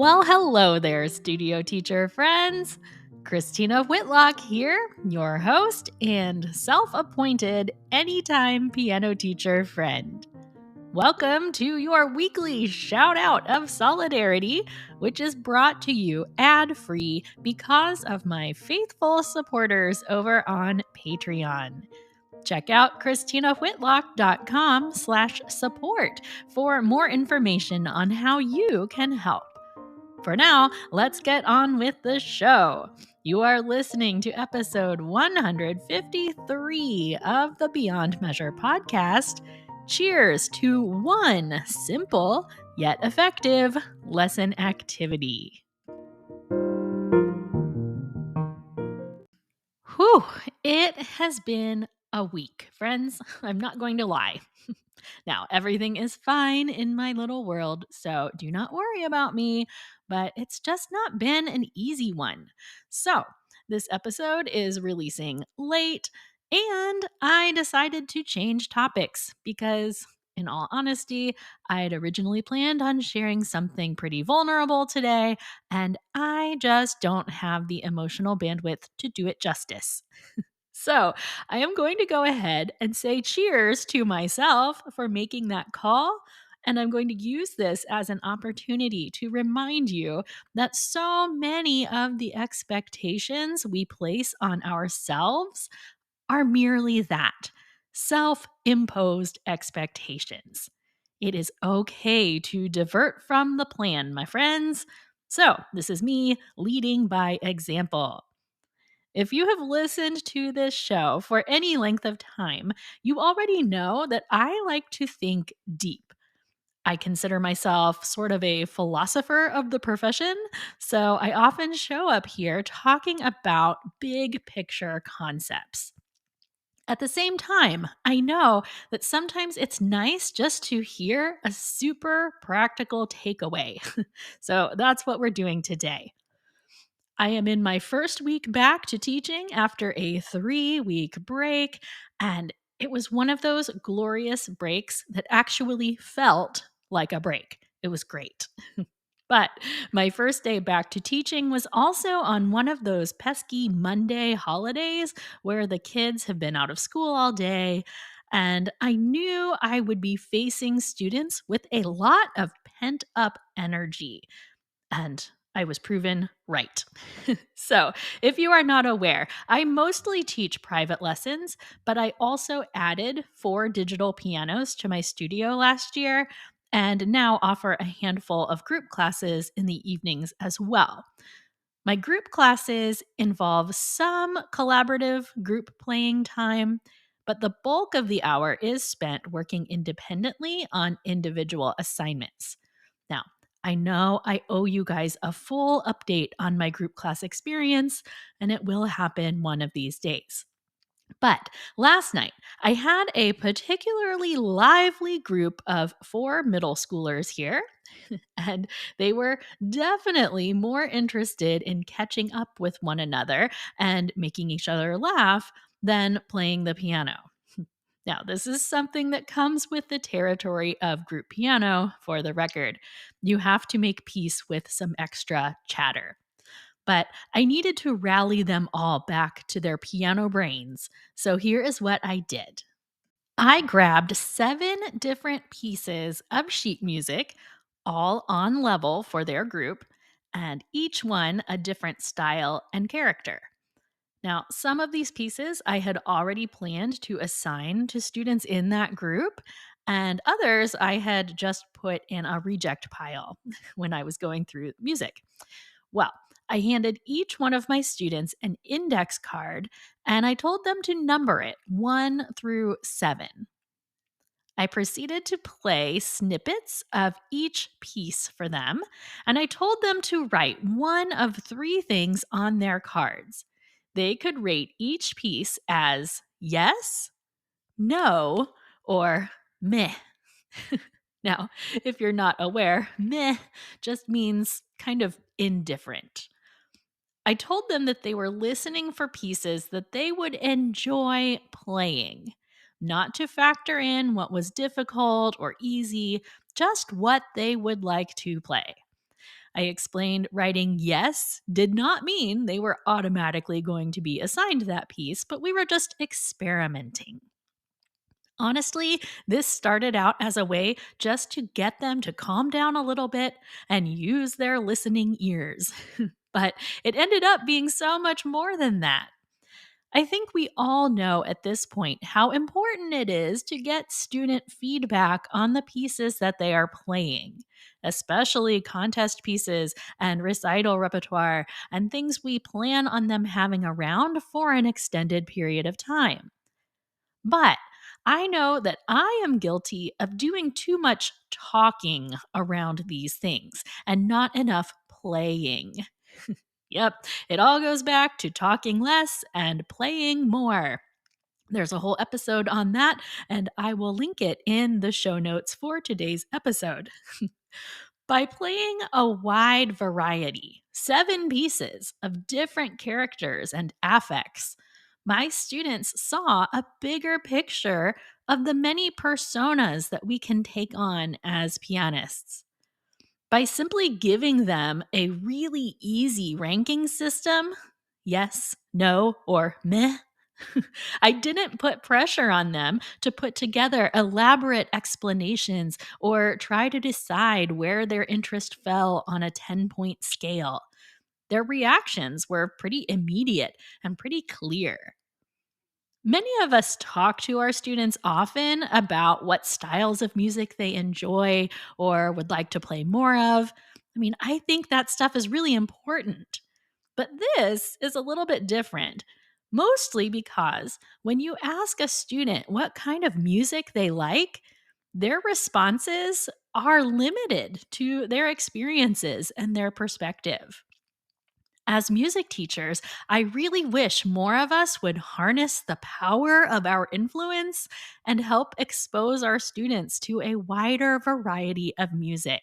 Well, hello there, studio teacher friends. Christina Whitlock here, your host and self appointed anytime piano teacher friend. Welcome to your weekly shout out of solidarity, which is brought to you ad free because of my faithful supporters over on Patreon. Check out christinawhitlock.com/support for more information on how you can help. For now, let's get on with the show. You are listening to episode 153 of the Beyond Measure podcast. Cheers to one simple yet effective lesson activity. Whew, it has been a week, friends. I'm not going to lie. Now, everything is fine in my little world, so do not worry about me, but it's just not been an easy one. So, this episode is releasing late, and I decided to change topics because, in all honesty, I had originally planned on sharing something pretty vulnerable today, and I just don't have the emotional bandwidth to do it justice. So, I am going to go ahead and say cheers to myself for making that call. And I'm going to use this as an opportunity to remind you that so many of the expectations we place on ourselves are merely that self imposed expectations. It is okay to divert from the plan, my friends. So, this is me leading by example. If you have listened to this show for any length of time, you already know that I like to think deep. I consider myself sort of a philosopher of the profession, so I often show up here talking about big picture concepts. At the same time, I know that sometimes it's nice just to hear a super practical takeaway. So that's what we're doing today. I am in my first week back to teaching after a 3-week break, and it was one of those glorious breaks that actually felt like a break. It was great. But my first day back to teaching was also on one of those pesky Monday holidays where the kids have been out of school all day. And I knew I would be facing students with a lot of pent up energy. And I was proven right. So, if you are not aware, I mostly teach private lessons, but I also added 4 digital pianos to my studio last year and now offer a handful of group classes in the evenings as well. My group classes involve some collaborative group playing time, but the bulk of the hour is spent working independently on individual assignments. Now, I know I owe you guys a full update on my group class experience, and it will happen one of these days. But last night, I had a particularly lively group of 4 middle schoolers here, and they were definitely more interested in catching up with one another and making each other laugh than playing the piano. Now, this is something that comes with the territory of group piano, for the record. You have to make peace with some extra chatter. But I needed to rally them all back to their piano brains. So here is what I did. I grabbed 7 different pieces of sheet music, all on level for their group, and each one a different style and character. Now, some of these pieces I had already planned to assign to students in that group, and others I had just put in a reject pile when I was going through music. Well, I handed each one of my students an index card and I told them to number it 1 through 7. I proceeded to play snippets of each piece for them, and I told them to write one of 3 things on their cards. They could rate each piece as yes, no, or meh. Now, if you're not aware, meh just means kind of indifferent. I told them that they were listening for pieces that they would enjoy playing, not to factor in what was difficult or easy, just what they would like to play. I explained writing yes did not mean they were automatically going to be assigned that piece, but we were just experimenting. Honestly, this started out as a way just to get them to calm down a little bit and use their listening ears. But it ended up being so much more than that. I think we all know at this point how important it is to get student feedback on the pieces that they are playing, especially contest pieces and recital repertoire and things we plan on them having around for an extended period of time. But I know that I am guilty of doing too much talking around these things and not enough playing. Yep, it all goes back to talking less and playing more. There's a whole episode on that, and I will link it in the show notes for today's episode. By playing a wide variety, 7 pieces of different characters and affects, my students saw a bigger picture of the many personas that we can take on as pianists. By simply giving them a really easy ranking system, yes, no, or meh, I didn't put pressure on them to put together elaborate explanations or try to decide where their interest fell on a 10-point scale. Their reactions were pretty immediate and pretty clear. Many of us talk to our students often about what styles of music they enjoy or would like to play more of. I think that stuff is really important. But this is a little bit different, mostly because when you ask a student what kind of music they like, their responses are limited to their experiences and their perspective. As music teachers, I really wish more of us would harness the power of our influence and help expose our students to a wider variety of music,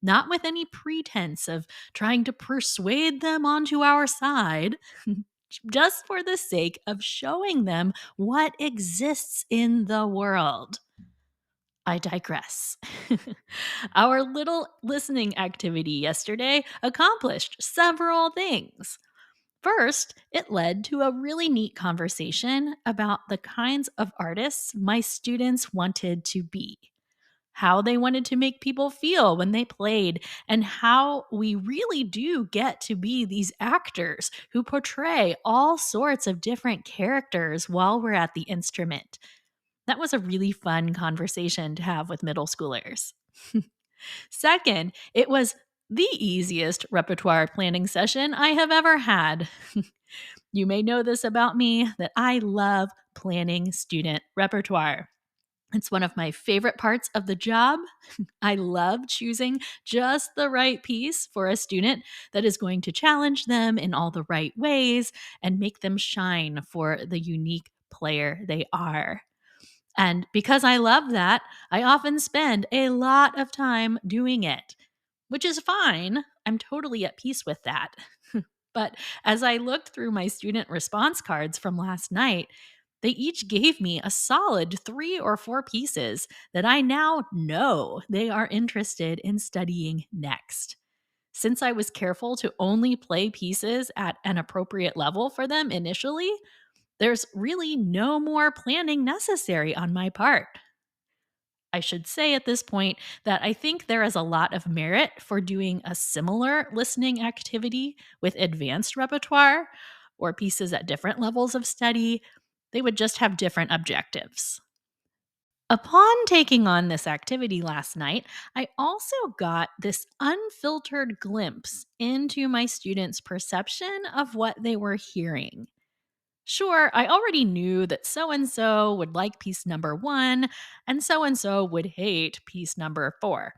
not with any pretense of trying to persuade them onto our side, just for the sake of showing them what exists in the world. I digress. Our little listening activity yesterday accomplished several things. First, it led to a really neat conversation about the kinds of artists my students wanted to be, how they wanted to make people feel when they played, and how we really do get to be these actors who portray all sorts of different characters while we're at the instrument. That was a really fun conversation to have with middle schoolers. Second, it was the easiest repertoire planning session I have ever had. You may know this about me that I love planning student repertoire. It's one of my favorite parts of the job. I love choosing just the right piece for a student that is going to challenge them in all the right ways and make them shine for the unique player they are. And because I love that, I often spend a lot of time doing it, which is fine. I'm totally at peace with that. But as I looked through my student response cards from last night, they each gave me a solid 3 or 4 pieces that I now know they are interested in studying next. Since I was careful to only play pieces at an appropriate level for them initially, there's really no more planning necessary on my part. I should say at this point that I think there is a lot of merit for doing a similar listening activity with advanced repertoire or pieces at different levels of study. They would just have different objectives. Upon taking on this activity last night, I also got this unfiltered glimpse into my students' perception of what they were hearing. Sure, I already knew that so and so would like piece number 1 and so would hate piece number 4.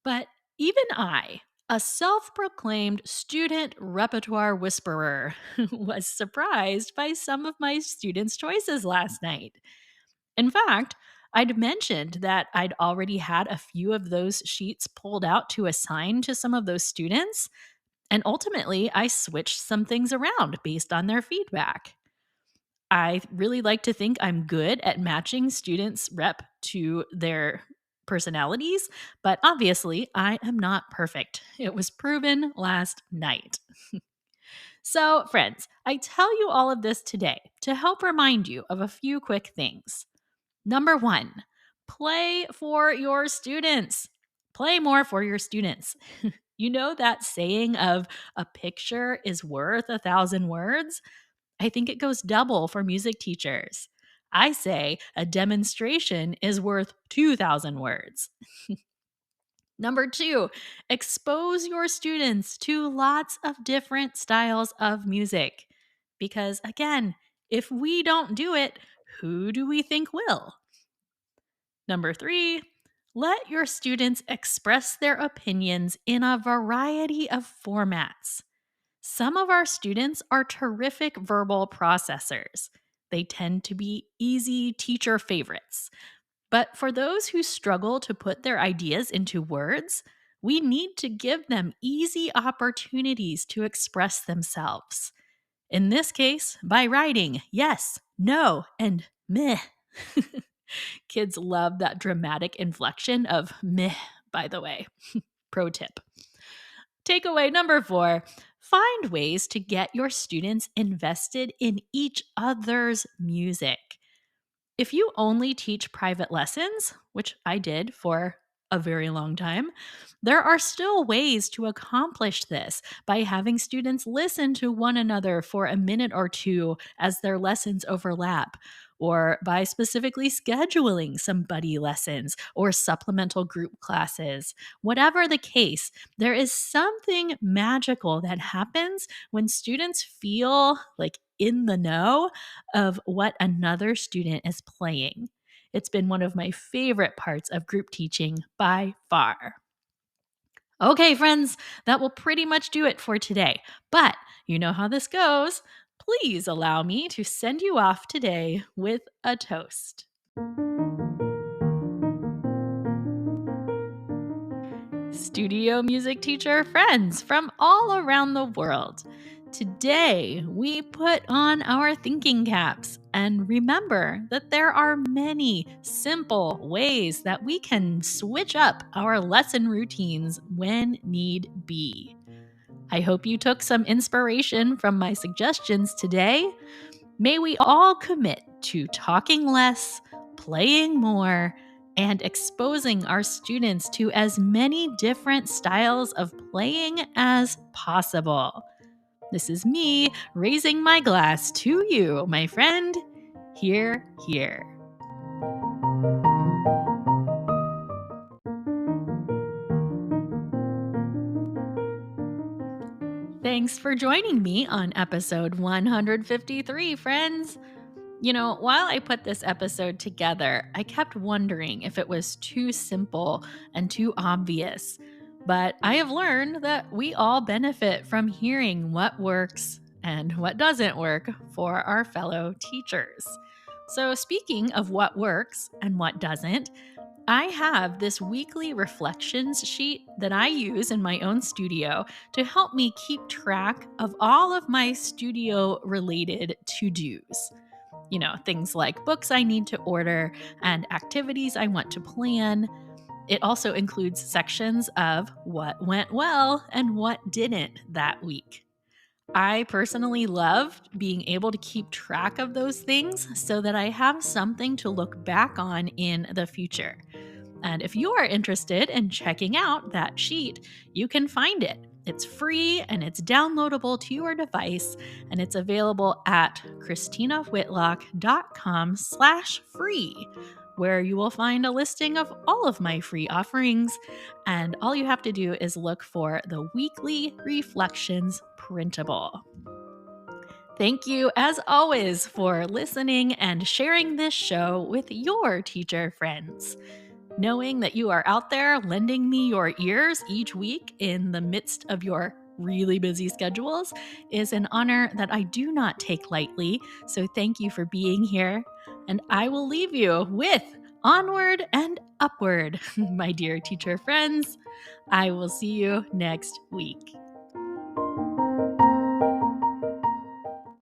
But even I, a self proclaimed student repertoire whisperer, was surprised by some of my students' choices last night. In fact, I'd mentioned that I'd already had a few of those sheets pulled out to assign to some of those students, and ultimately I switched some things around based on their feedback. I really like to think I'm good at matching students' rep to their personalities, but obviously I am not perfect. It was proven last night. So, friends, I tell you all of this today to help remind you of a few quick things. Number one, play for your students. Play more for your students. You know that saying of a picture is worth 1,000 words? I think it goes double for music teachers. I say a demonstration is worth 2,000 words. Number two, expose your students to lots of different styles of music. Because again, if we don't do it, who do we think will? Number three, let your students express their opinions in a variety of formats. Some of our students are terrific verbal processors. They tend to be easy teacher favorites. But for those who struggle to put their ideas into words, we need to give them easy opportunities to express themselves. In this case, by writing yes, no, and meh. Kids love that dramatic inflection of meh, by the way. Pro tip. Takeaway number four, find ways to get your students invested in each other's music. If you only teach private lessons, which I did for a very long time, there are still ways to accomplish this by having students listen to one another for a minute or two as their lessons overlap, or by specifically scheduling some buddy lessons or supplemental group classes. Whatever the case, there is something magical that happens when students feel like in the know of what another student is playing. It's been one of my favorite parts of group teaching by far. Okay, friends, that will pretty much do it for today. But you know how this goes. Please allow me to send you off today with a toast. Studio music teacher friends from all around the world. Today, we put on our thinking caps and remember that there are many simple ways that we can switch up our lesson routines when need be. I hope you took some inspiration from my suggestions today. May we all commit to talking less, playing more, and exposing our students to as many different styles of playing as possible. This is me raising my glass to you, my friend. Here, here. Thanks for joining me on episode 153, friends. You know, while I put this episode together, I kept wondering if it was too simple and too obvious. But I have learned that we all benefit from hearing what works and what doesn't work for our fellow teachers. So, speaking of what works and what doesn't, I have this weekly reflections sheet that I use in my own studio to help me keep track of all of my studio related to dos. You know, things like books I need to order and activities I want to plan. It also includes sections of what went well and what didn't that week. I personally loved being able to keep track of those things so that I have something to look back on in the future. And if you are interested in checking out that sheet, you can find it. It's free and it's downloadable to your device, and it's available at christinawhitlock.com/free, where you will find a listing of all of my free offerings. And all you have to do is look for the weekly reflections printable. Thank you, as always, for listening and sharing this show with your teacher friends. Knowing that you are out there lending me your ears each week in the midst of your really busy schedules is an honor that I do not take lightly. So thank you for being here. And I will leave you with onward and upward, my dear teacher friends. I will see you next week.